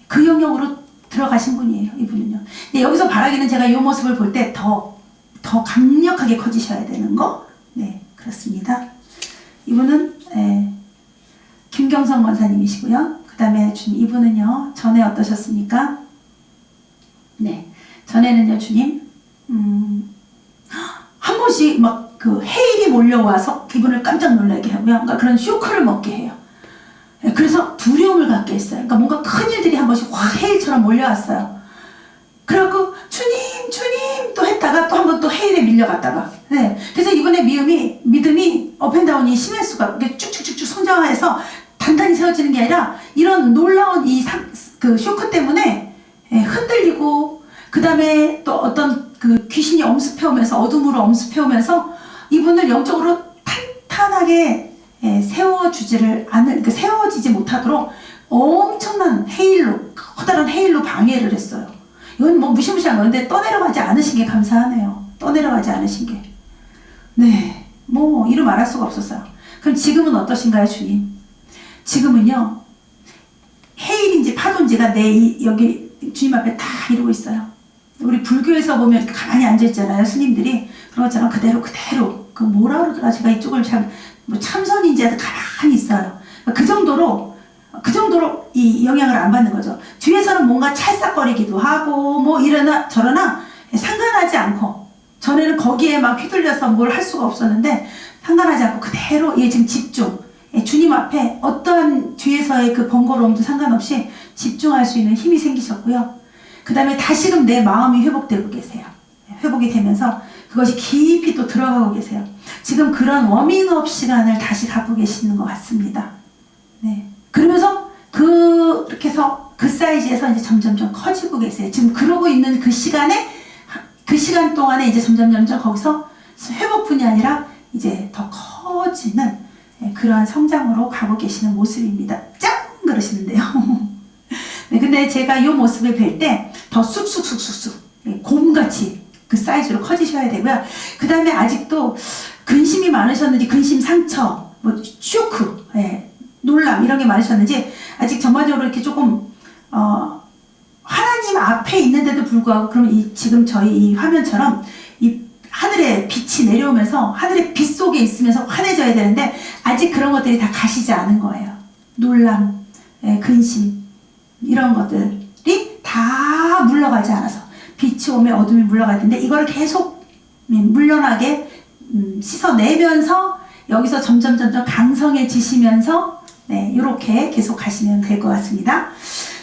그 영역으로 들어가신 분이에요, 이분은요. 근데 여기서 바라기는 제가 이 모습을 볼 때 더 강력하게 커지셔야 되는 거. 네, 그렇습니다. 이분은 김경성 권사님이시고요. 그 다음에 주님, 이분은요, 전에 어떠셨습니까? 네, 전에는요, 주님, 한 번씩 막 그 해일이 몰려와서 이분을 깜짝 놀라게 하고요. 그러니까 그런 쇼크를 먹게 해요. 그래서 두려움을 갖게 했어요. 그러니까 뭔가 큰 일들이 한 번씩 확 해일처럼 몰려왔어요. 그래갖고 주님 또 했다가 또 한 번 또 해일에 밀려갔다가. 네. 그래서 이번에 믿음이 업앤다운이 심할 수가 쭉쭉쭉쭉 성장해서 단단히 세워지는 게 아니라 이런 놀라운 그 쇼크 때문에 흔들리고 그 다음에 또 어떤 그 귀신이 엄습해오면서 어둠으로 엄습해오면서 이분을 영적으로 탄탄하게 세워지지 못하도록 엄청난 커다란 해일로 방해를 했어요. 이건 뭐 무시무시한 건데 떠내려가지 않으신 게 감사하네요. 떠내려가지 않으신 게. 네, 뭐 이루 말할 수가 없었어요. 그럼 지금은 어떠신가요, 주님? 지금은요, 해일인지 파도인지가 여기 주님 앞에 다 이루고 있어요. 우리 불교에서 보면 가만히 앉아있잖아요, 스님들이. 그런 것처럼 그대로 그 뭐라 그러더라, 제가 이쪽을 뭐 참선인지 하여튼 가만히 있어요. 그 정도로 그 정도로 이 영향을 안 받는 거죠. 뒤에서는 뭔가 찰싹거리기도 하고 뭐 이러나 저러나 상관하지 않고, 전에는 거기에 막 휘둘려서 뭘 할 수가 없었는데 상관하지 않고 그대로 지금 집중, 주님 앞에 어떠한 뒤에서의 그 번거로움도 상관없이 집중할 수 있는 힘이 생기셨고요. 그 다음에 다시금 내 마음이 회복되고 계세요. 회복이 되면서 그것이 깊이 또 들어가고 계세요. 지금 그런 워밍업 시간을 다시 갖고 계시는 것 같습니다. 네. 그러면서 그렇게 해서 그 사이즈에서 이제 점점점 커지고 계세요. 지금 그러고 있는 그 시간에, 그 시간 동안에 이제 점점 거기서 회복뿐이 아니라 이제 더 커지는 그러한 성장으로 가고 계시는 모습입니다. 짱! 그러시는데요. 네, 근데 제가 이 모습을 뵐 때 더 쑥쑥 곰같이 그 사이즈로 커지셔야 되고요. 그 다음에 아직도 근심이 많으셨는지, 근심, 상처, 뭐 쇼크, 놀람 이런 게 많으셨는지 아직 전반적으로 이렇게 조금 하나님 앞에 있는데도 불구하고, 그럼 지금 저희 이 화면처럼 이 하늘에 빛이 내려오면서 하늘의 빛 속에 있으면서 환해져야 되는데 아직 그런 것들이 다 가시지 않은 거예요. 놀람, 근심 이런 것들이 다 물러가지 않아서 빛이 오면 어둠이 물러갈 텐데, 이걸 계속 물러나게 씻어내면서 여기서 점점 강성해지시면서 이렇게 계속 가시면 될 것 같습니다.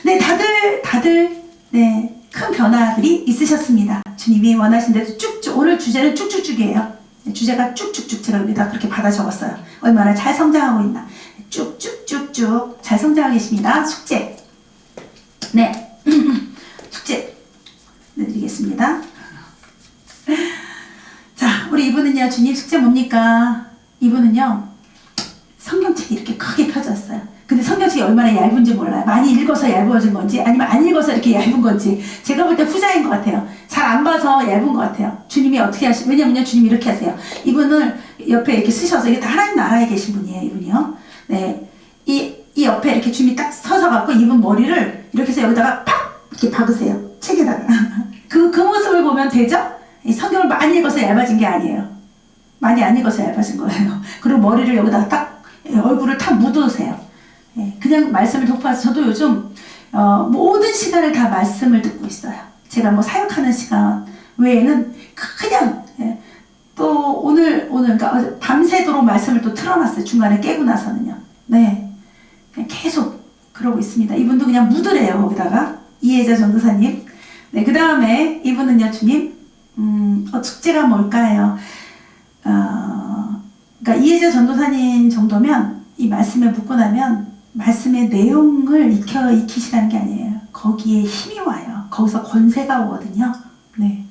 네, 다들 네, 큰 변화들이 있으셨습니다. 주님이 원하신 대로 쭉쭉, 오늘 주제는 쭉쭉쭉이에요. 주제가 쭉쭉쭉, 제가 여기다 그렇게 받아 적었어요. 얼마나 잘 성장하고 있나. 쭉쭉쭉쭉 잘 성장하고 계십니다. 숙제. 네. 숙제 내드리겠습니다. 자, 우리 이분은요, 주님 숙제 뭡니까? 이분은요, 성경책이 이렇게 크게 펴졌어요. 근데 성경책이 얼마나 얇은지 몰라요. 많이 읽어서 얇아진 건지 아니면 안 읽어서 이렇게 얇은 건지. 제가 볼 때 후자인 것 같아요. 잘 안 봐서 얇은 것 같아요. 주님이 어떻게 왜냐면요, 주님이 이렇게 하세요. 이분을 옆에 이렇게 쓰셔서, 이게 다 하나님 나라에 계신 분이에요, 이분이요. 네. 이 옆에 이렇게 주님이 딱 서서 갖고 이분 머리를 이렇게 해서 여기다가 팍! 이렇게 박으세요. 책에다가. 그 모습을 보면 되죠? 이 성경을 많이 읽어서 얇아진 게 아니에요. 많이 안 읽어서 얇아진 거예요. 그리고 머리를 여기다가 딱, 얼굴을 탁 묻으세요. 그냥 말씀을 독파해서, 저도 요즘 모든 시간을 다 말씀을 듣고 있어요. 제가 뭐 사역하는 시간 외에는 그냥 또 오늘 그러니까 밤새도록 말씀을 또 틀어놨어요. 중간에 깨고 나서는요. 네, 그냥 계속 그러고 있습니다. 이분도 그냥 묻으래요, 거기다가. 이혜자 전도사님. 네, 그 다음에 이분은요, 주님, 숙제가 뭘까요? 그러니까 이혜자 전도사님 정도면 이 말씀에 묻고 나면 말씀의 내용을 익히시라는 게 아니에요. 거기에 힘이 와요. 거기서 권세가 오거든요. 네.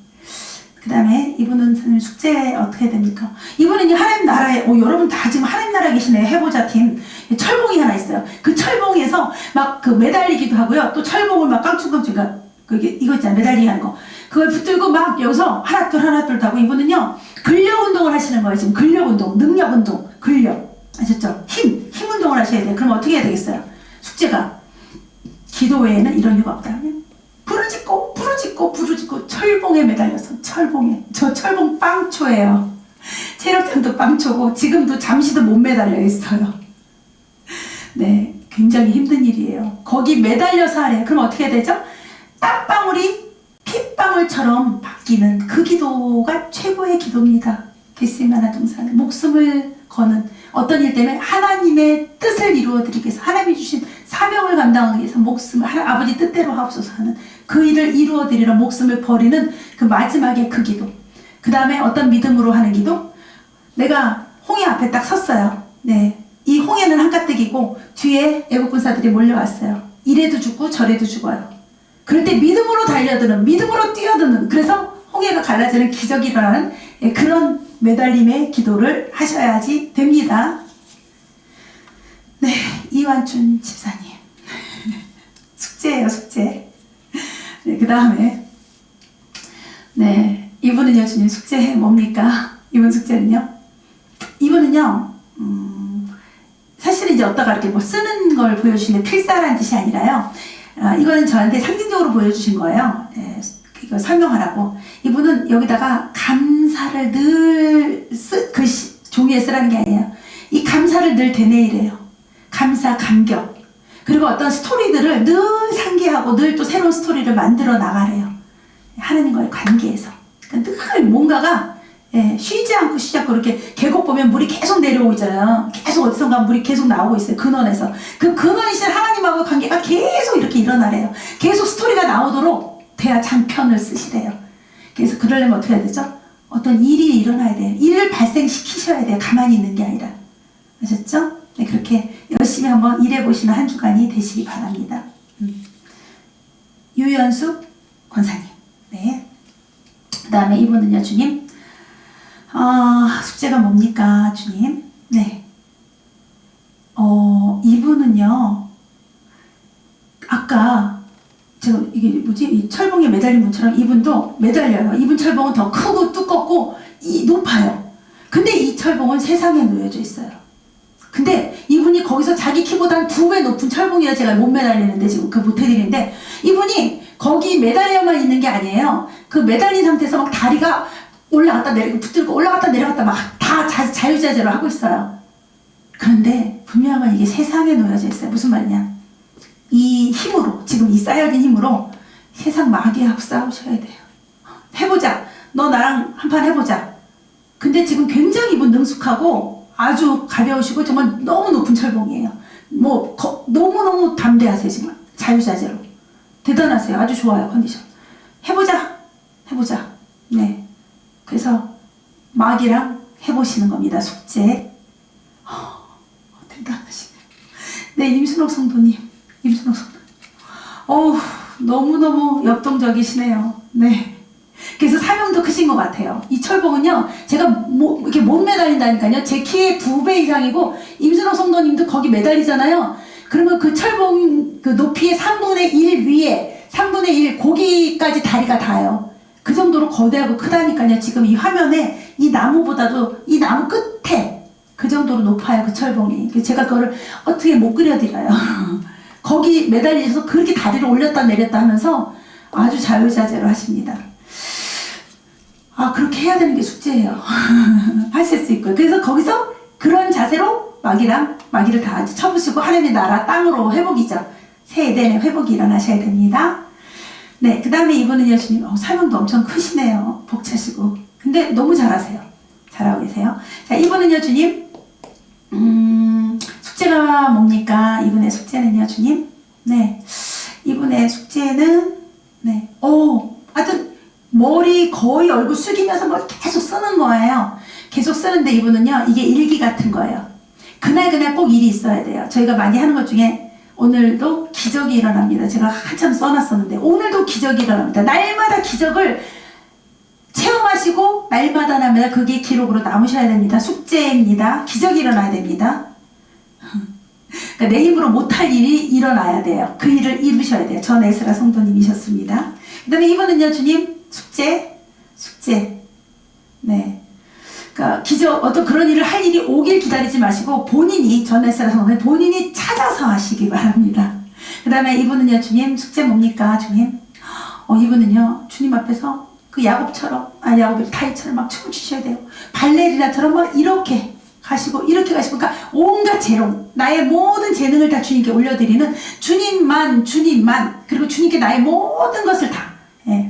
그 다음에 이분은 숙제 어떻게 됩니까? 이분은 하나님 나라에, 여러분 다 지금 하나님 나라에 계시네요. 해보자 팀. 철봉이 하나 있어요. 그 철봉에서 막 그 매달리기도 하고요. 또 철봉을 막 깡충깡충, 이거 있잖아요. 매달리기 하는 거. 그걸 붙들고 막 여기서 하나 둘 하고, 이분은요, 근력 운동을 하시는 거예요. 지금 근력 운동, 능력 운동, 근력. 아셨죠? 힘 운동을 하셔야 돼요. 그럼 어떻게 해야 되겠어요? 숙제가 기도 외에는 이런 이유가 없다. 부르짖고 철봉에 매달려서, 저 철봉 빵초예요. 체력장도 빵초고 지금도 잠시도 못 매달려 있어요. 네, 굉장히 힘든 일이에요. 거기 매달려서 하래요. 그럼 어떻게 해야 되죠? 땀방울이 핏방울처럼 바뀌는 그 기도가 최고의 기도입니다. 겟세마네 동산에 목숨을 거는, 어떤 일 때문에 하나님의 뜻을 이루어드리기 위해서, 하나님이 주신 사명을 감당하기 위해서 목숨을 아버지 뜻대로 하옵소서 하는 그 일을 이루어드리러 목숨을 버리는 그 마지막에 그 기도. 그 다음에 어떤 믿음으로 하는 기도? 내가 홍해 앞에 딱 섰어요. 네, 이 홍해는 한가득이고 뒤에 애국군사들이 몰려왔어요. 이래도 죽고 저래도 죽어요. 그럴 때 믿음으로 달려드는, 믿음으로 뛰어드는, 그래서 홍해가 갈라지는 기적이 일어나는 그런 매달림의 기도를 하셔야지 됩니다. 네, 이완춘 집사님. 숙제예요, 숙제. 네, 그 다음에, 네, 이분은요, 주님 숙제 뭡니까? 이분 숙제는요? 이분은요, 사실은 이제 어디다가 이렇게 뭐 쓰는 걸 보여주시는데 필사라는 뜻이 아니라요. 이거는 저한테 상징적으로 보여주신 거예요. 이거 설명하라고. 이분은 여기다가 감사를 늘 종이에 쓰라는 게 아니에요. 이 감사를 늘 되뇌이래요. 감사, 감격. 그리고 어떤 스토리들을 늘 상기하고 늘 또 새로운 스토리를 만들어 나가래요. 하나님과의 관계에서. 그러니까 늘 뭔가가 쉬지 않고 이렇게 계곡 보면 물이 계속 내려오고 있잖아요. 계속 어디선가 물이 계속 나오고 있어요. 근원에서. 그 근원이신 하나님하고 관계가 계속 이렇게 일어나래요. 계속 스토리가 나오도록 대화 장편을 쓰시래요. 그래서 그러려면 어떻게 해야 되죠? 어떤 일이 일어나야 돼요. 일을 발생시키셔야 돼요. 가만히 있는 게 아니라. 아셨죠? 네, 그렇게 열심히 한번 일해보시는 한 주간이 되시기 바랍니다. 유연숙 권사님. 네. 그 다음에 이분은요, 주님. 숙제가 뭡니까, 주님? 네. 이분은요, 아까, 제가, 이게 뭐지? 이 철봉에 매달린 분처럼 이분도 매달려요. 이분 철봉은 더 크고 두껍고, 높아요. 근데 이 철봉은 세상에 놓여져 있어요. 근데 이분이 거기서 자기 키보다 한 2배 높은 철봉이라 제가 못 매달리는데, 지금 그 못 해드리는데, 이분이 거기 매달려만 있는 게 아니에요. 그 매달린 상태에서 막 다리가 올라갔다 내리고 붙들고 올라갔다 내려갔다 막 다 자유자재로 하고 있어요. 그런데 분명한 건 이게 세상에 놓여져 있어요. 무슨 말이냐? 이 힘으로, 지금 이 쌓여진 힘으로 세상 마귀하고 싸우셔야 돼요. 해보자. 너 나랑 한판 해보자. 근데 지금 굉장히 이분 능숙하고 아주 가벼우시고 정말 너무 높은 철봉이에요. 너무너무 담대하세요. 지금 자유자재로. 대단하세요. 아주 좋아요. 컨디션. 해보자. 네. 그래서 마귀랑 해보시는 겁니다. 숙제. 대단하시네요. 네, 임순옥 성도님. 너무너무 역동적이시네요. 네. 그래서 사명도 크신 것 같아요. 이 철봉은요, 제가 이렇게 못 매달린다니까요. 제 키의 2배 이상이고, 임순옥 성도님도 거기 매달리잖아요. 그러면 그 철봉 그 높이의 3분의 1 위에, 3분의 1 고기까지 다리가 닿아요. 그 정도로 거대하고 크다니까요. 지금 이 화면에 이 나무보다도 이 나무 끝에 그 정도로 높아요. 그 철봉이. 제가 그거를 어떻게 못 그려드려요. 거기 매달리셔서 그렇게 다리를 올렸다 내렸다 하면서 아주 자유자재로 하십니다. 그렇게 해야 되는 게 숙제예요. 하실 수 있고요. 그래서 거기서 그런 자세로 마귀를 다 쳐부시고 하나님의 나라 땅으로 회복이죠. 새 에덴의 회복이 일어나셔야 됩니다. 네, 그 다음에 이분은 예수님, 사명도 엄청 크시네요. 벅차시고. 근데 너무 잘하세요. 잘하고 계세요. 자, 이분은요, 주님, 숙제가 뭡니까? 이분의 숙제는요, 주님? 네, 이분의 숙제는, 네, 하여튼, 머리 거의 얼굴 숙이면서 뭘 계속 쓰는 거예요. 계속 쓰는데 이분은요, 이게 일기 같은 거예요. 그날 꼭 일이 있어야 돼요. 저희가 많이 하는 것 중에 오늘도 기적이 일어납니다. 제가 한참 써놨었는데 오늘도 기적이 일어납니다. 날마다 기적을 체험하시고 날마다 그게 기록으로 남으셔야 됩니다. 숙제입니다. 기적이 일어나야 됩니다. 그러니까 내 힘으로 못할 일이 일어나야 돼요. 그 일을 이루셔야 돼요. 전 에스라 성도님이셨습니다. 그 다음에 이분은요, 주님, 숙제. 네. 그러니까 어떤 그런 일을 할 일이 오길 기다리지 마시고 본인이, 전 에스라 성도님, 본인이 찾아서 하시기 바랍니다. 그 다음에 이분은요, 주님, 숙제 뭡니까, 주님? 이분은요, 주님 앞에서 그 야곱이 타이처럼 막 춤을 추셔야 돼요. 발레리나처럼 막 이렇게 가시고, 그러니까 온갖 재롱, 나의 모든 재능을 다 주님께 올려드리는 주님만, 그리고 주님께 나의 모든 것을 다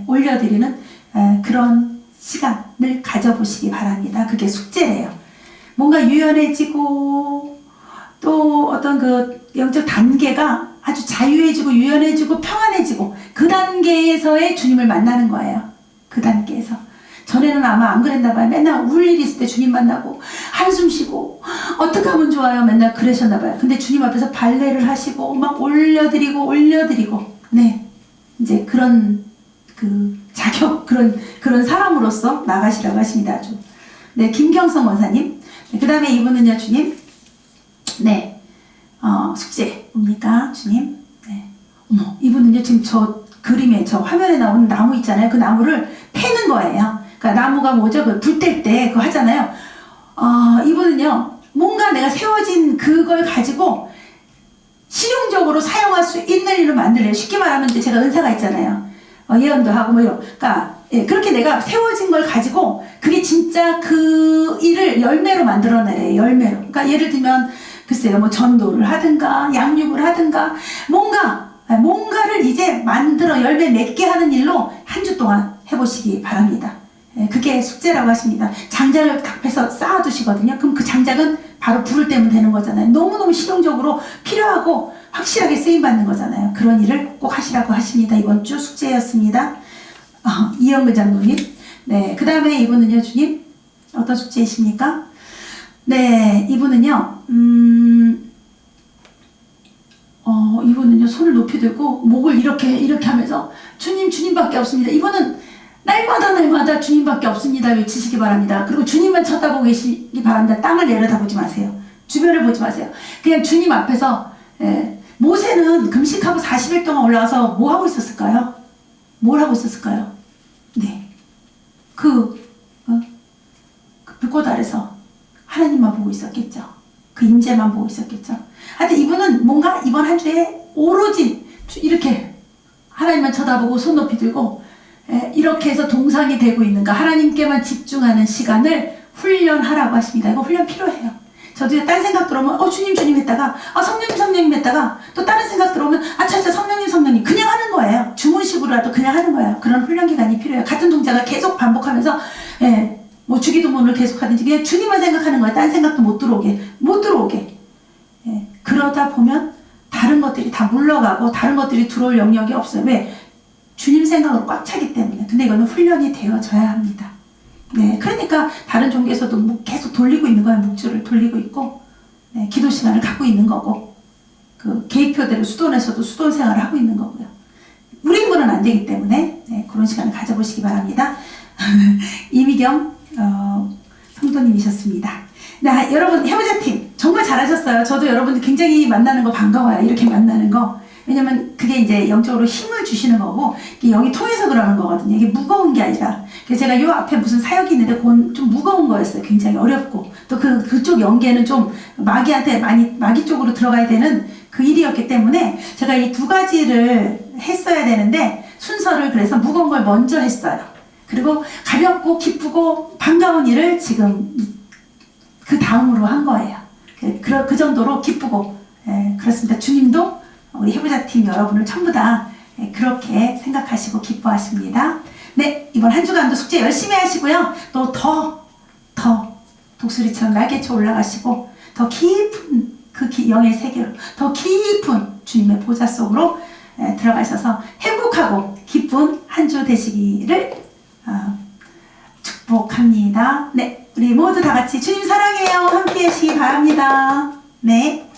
올려드리는 그런 시간을 가져보시기 바랍니다. 그게 숙제래요. 뭔가 유연해지고, 또 어떤 그 영적 단계가 아주 자유해지고, 유연해지고, 평안해지고, 그 단계에서의 주님을 만나는 거예요. 그 단계에서. 전에는 아마 안 그랬나 봐요. 맨날 울 일 있을 때 주님 만나고 한숨 쉬고 어떻게 하면 좋아요? 맨날 그러셨나 봐요. 근데 주님 앞에서 발레를 하시고 막 올려드리고 네, 이제 그런 그 자격, 그런 사람으로서 나가시라고 하십니다. 아주. 네, 김경성 원사님. 네, 그 다음에 이분은요, 주님. 네, 숙제 뭡니까, 주님? 네, 이분은요, 지금 저 그림에, 저 화면에 나오는 나무 있잖아요. 그 나무를 패는 거예요. 그러니까 나무가 뭐죠? 그 불 뗄 때 그거 하잖아요. 이분은요, 뭔가 내가 세워진 그걸 가지고 실용적으로 사용할 수 있는 일로 만들래요. 쉽게 말하면 이제 제가 은사가 있잖아요. 예언도 하고 그러니까 그렇게 내가 세워진 걸 가지고 그게 진짜 그 일을 열매로 만들어내래요. 열매로. 그러니까 예를 들면 글쎄요, 뭐 전도를 하든가 양육을 하든가 뭔가를 이제 만들어 열매 맺게 하는 일로 한 주 동안 해보시기 바랍니다. 그게 숙제라고 하십니다. 장작을 앞에서 쌓아두시거든요. 그럼 그 장작은 바로 불을 때면 되는 거잖아요. 너무너무 실용적으로 필요하고 확실하게 쓰임받는 거잖아요. 그런 일을 꼭 하시라고 하십니다. 이번 주 숙제였습니다. 이영근 장로님. 네, 그 다음에 이분은요, 주님 어떤 숙제이십니까? 네, 이분은요, 이분은요, 손을 높이 들고 목을 이렇게 하면서 주님밖에 없습니다. 이분은 날마다 주님밖에 없습니다 외치시기 바랍니다. 그리고 주님만 쳐다보고 계시기 바랍니다. 땅을 내려다보지 마세요. 주변을 보지 마세요. 그냥 주님 앞에서. 모세는 금식하고 40일 동안 올라가서 뭐 하고 있었을까요? 뭘 하고 있었을까요? 네, 그 불꽃 아래서 하나님만 보고 있었겠죠. 그 임재만 보고 있었겠죠. 하여튼 이분은 뭔가 이번 한 주에 오로지 이렇게 하나님만 쳐다보고 손 높이 들고 이렇게 해서 동상이 되고 있는가, 하나님께만 집중하는 시간을 훈련하라고 하십니다. 이거 훈련 필요해요. 저도 딴 생각 들어오면 주님 했다가 성령님 했다가 또 다른 생각 들어오면 차차 성령님 그냥 하는 거예요. 주문식으로라도 그냥 하는 거예요. 그런 훈련 기간이 필요해요. 같은 동작을 계속 반복하면서 뭐 주기도문을 계속 하든지 그냥 주님만 생각하는 거예요. 딴 생각도 못 들어오게. 그러다 보면 다른 것들이 다 물러가고 다른 것들이 들어올 영역이 없어요. 왜? 주님 생각으로 꽉 차기 때문에. 근데 이거는 훈련이 되어져야 합니다. 네, 그러니까 다른 종교에서도 계속 돌리고 있는 거예요. 묵주를 돌리고 있고, 기도 시간을 갖고 있는 거고, 그 계획표대로 수도원에서도 수도원 생활을 하고 있는 거고요. 우리 인물은 안 되기 때문에 그런 시간을 가져보시기 바랍니다. 이미경 성도님이셨습니다. 네, 여러분 해보자팀 정말 잘하셨어요. 저도 여러분들 굉장히 만나는 거 반가워요. 이렇게 만나는 거. 왜냐면 그게 이제 영적으로 힘을 주시는 거고, 이게 영이 통해서 그러는 거거든요. 이게 무거운 게 아니라. 그래서 제가 요 앞에 무슨 사역이 있는데 그건 좀 무거운 거였어요. 굉장히 어렵고. 또 그쪽 연계는 좀 마귀한테 마귀 쪽으로 들어가야 되는 그 일이었기 때문에 제가 이 두 가지를 했어야 되는데 순서를 그래서 무거운 걸 먼저 했어요. 그리고 가볍고 기쁘고 반가운 일을 지금 그 다음으로 한 거예요. 그 정도로 기쁘고, 그렇습니다. 주님도 우리 해보자 팀 여러분을 전부 다 그렇게 생각하시고 기뻐하십니다. 네, 이번 한 주간도 숙제 열심히 하시고요. 또 더 독수리처럼 날개쳐 올라가시고 더 깊은 그 영의 세계로, 더 깊은 주님의 보좌 속으로 들어가셔서 행복하고 기쁜 한 주 되시기를 축복합니다. 네, 우리 모두 다 같이 주님 사랑해요 함께 하시기 바랍니다. 네.